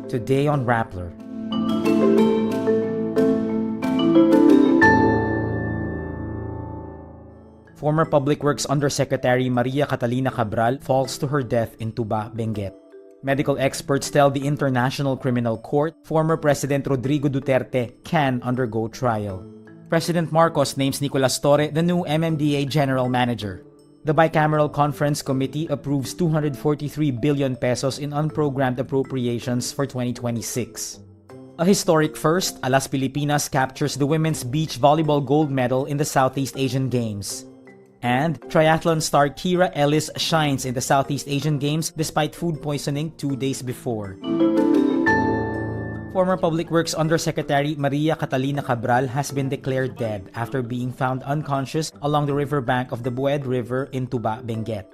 Today on Rappler. Former Public Works Undersecretary Maria Catalina Cabral falls to her death in Tuba, Benguet. Medical experts tell the International Criminal Court former President Rodrigo Duterte can undergo trial. President Marcos names Nicolas Torre the new MMDA General Manager. The Bicameral Conference Committee approves 243 billion pesos in unprogrammed appropriations for 2026. A historic first, Alas Pilipinas captures the women's beach volleyball gold medal in the Southeast Asian Games. And triathlon star Kira Ellis shines in the Southeast Asian Games despite food poisoning 2 days before. Former Public Works Undersecretary Maria Catalina Cabral has been declared dead after being found unconscious along the riverbank of the Bued River in Tuba, Benguet.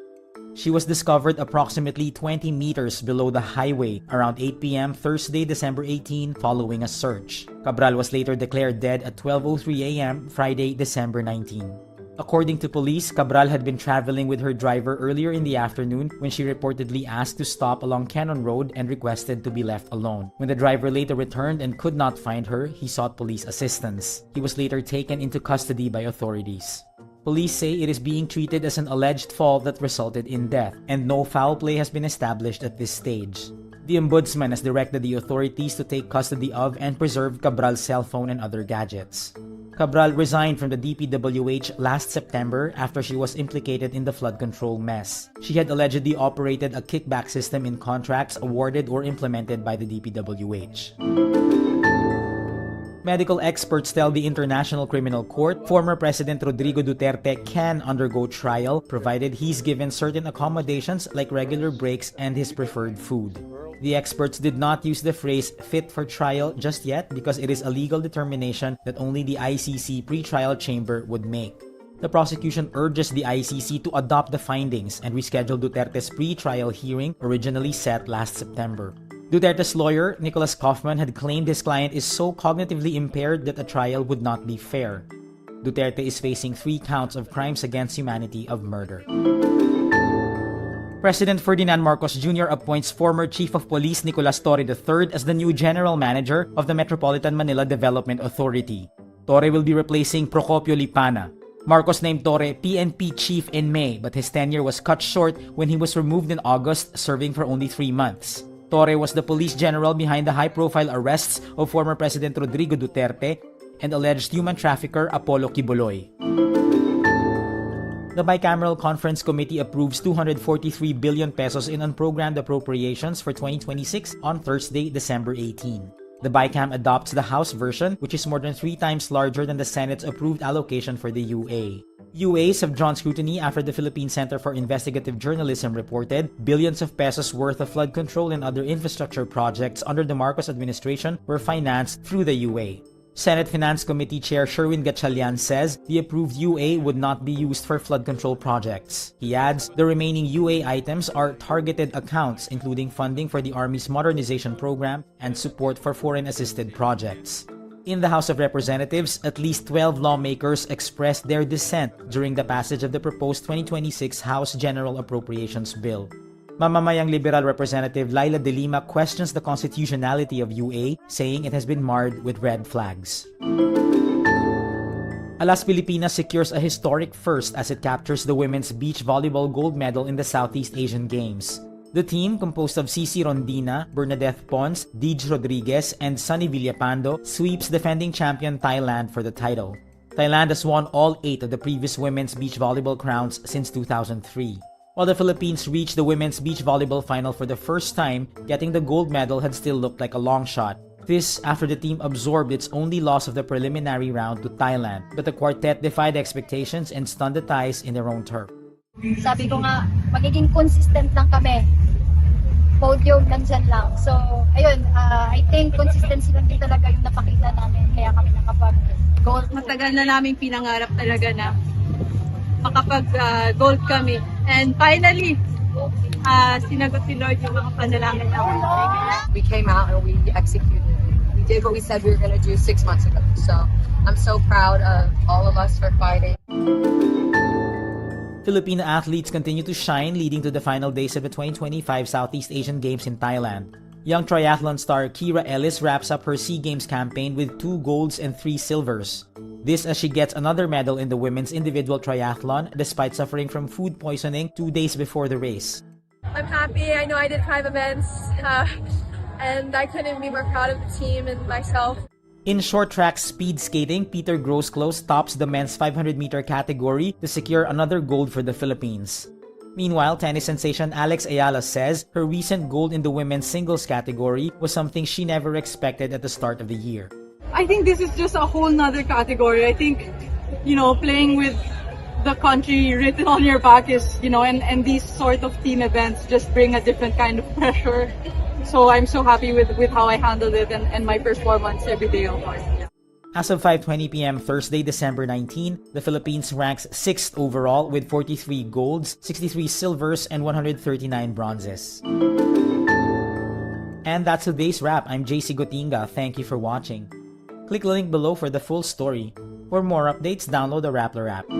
She was discovered approximately 20 meters below the highway around 8 p.m. Thursday, December 18, following a search. Cabral was later declared dead at 12:03 a.m. Friday, December 19. According to police, Cabral had been traveling with her driver earlier in the afternoon when she reportedly asked to stop along Kennon Road and requested to be left alone. When the driver later returned and could not find her, he sought police assistance. He was later taken into custody by authorities. Police say it is being treated as an alleged fall that resulted in death, and no foul play has been established at this stage. The ombudsman has directed the authorities to take custody of and preserve Cabral's cell phone and other gadgets. Cabral resigned from the DPWH last September after she was implicated in the flood control mess. She had allegedly operated a kickback system in contracts awarded or implemented by the DPWH. Medical experts tell the International Criminal Court former President Rodrigo Duterte can undergo trial provided he's given certain accommodations like regular breaks and his preferred food. The experts did not use the phrase fit for trial just yet because it is a legal determination that only the ICC pre-trial chamber would make. The prosecution urges the ICC to adopt the findings and reschedule Duterte's pre-trial hearing originally set last September. Duterte's lawyer, Nicolas Kaufman, had claimed his client is so cognitively impaired that a trial would not be fair. Duterte is facing 3 counts of crimes against humanity of murder. President Ferdinand Marcos Jr. appoints former Chief of Police Nicolas Torre III as the new General Manager of the Metropolitan Manila Development Authority. Torre will be replacing Procopio Lipana. Marcos named Torre PNP Chief in May, but his tenure was cut short when he was removed in August, serving for only 3 months. Torre was the police general behind the high-profile arrests of former President Rodrigo Duterte and alleged human trafficker Apollo Quiboloy. The Bicameral Conference Committee approves 243 billion pesos in unprogrammed appropriations for 2026 on Thursday, December 18. The Bicam adopts the House version, which is more than 3 times larger than the Senate's approved allocation for the UA. UAs have drawn scrutiny after the Philippine Center for Investigative Journalism reported billions of pesos worth of flood control and other infrastructure projects under the Marcos administration were financed through the UA. Senate Finance Committee Chair Sherwin Gatchalian says the approved UA would not be used for flood control projects. He adds, the remaining UA items are targeted accounts including funding for the Army's modernization program and support for foreign-assisted projects. In the House of Representatives, at least 12 lawmakers expressed their dissent during the passage of the proposed 2026 House General Appropriations Bill. Mamamayang Liberal Representative Laila De Lima questions the constitutionality of UA, saying it has been marred with red flags. Alas Pilipinas secures a historic first as it captures the women's beach volleyball gold medal in the Southeast Asian Games. The team, composed of Cici Rondina, Bernadette Pons, Deej Rodriguez, and Sunny Villapando, sweeps defending champion Thailand for the title. Thailand has won all 8 of the previous women's beach volleyball crowns since 2003. While the Philippines reached the women's beach volleyball final for the first time, getting the gold medal had still looked like a long shot. This after the team absorbed its only loss of the preliminary round to Thailand, but the quartet defied expectations and stunned the Thais in their own turf. Sabi ko nga, magiging consistent lang kami. Podium nandyan lang. So, ayun, I think consistency lang din talaga yung napakita namin. Kaya kami nakapag-gold. Matagal na namin pinangarap talaga na makapag-gold kami. And finally, sinagot ni Lord yung mga panalangin namin. We came out and we executed. We did what we said we were going to do 6 months ago. So I'm so proud of all of us for fighting. Filipino athletes continue to shine, leading to the final days of the 2025 Southeast Asian Games in Thailand. Young triathlon star Ellis wraps up her SEA Games campaign with 2 golds and 3 silvers. This as she gets another medal in the women's individual triathlon despite suffering from food poisoning 2 days before the race. I'm happy. I know I did 5 events and I couldn't be more proud of the team and myself. In short track speed skating, Peter Grosclose tops the men's 500-meter category to secure another gold for the Philippines. Meanwhile, tennis sensation Alex Ayala says her recent gold in the women's singles category was something she never expected at the start of the year. I think this is just a whole nother category. I think, playing with the country written on your back is, and these sort of team events just bring a different kind of pressure. So I'm so happy with how I handled it and my performance every day of course. As of 5:20 p.m. Thursday, December 19, the Philippines ranks 6th overall with 43 golds, 63 silvers, and 139 bronzes. And that's today's wrap. I'm JC Gotinga. Thank you for watching. Click the link below for the full story. For more updates, download the wRap.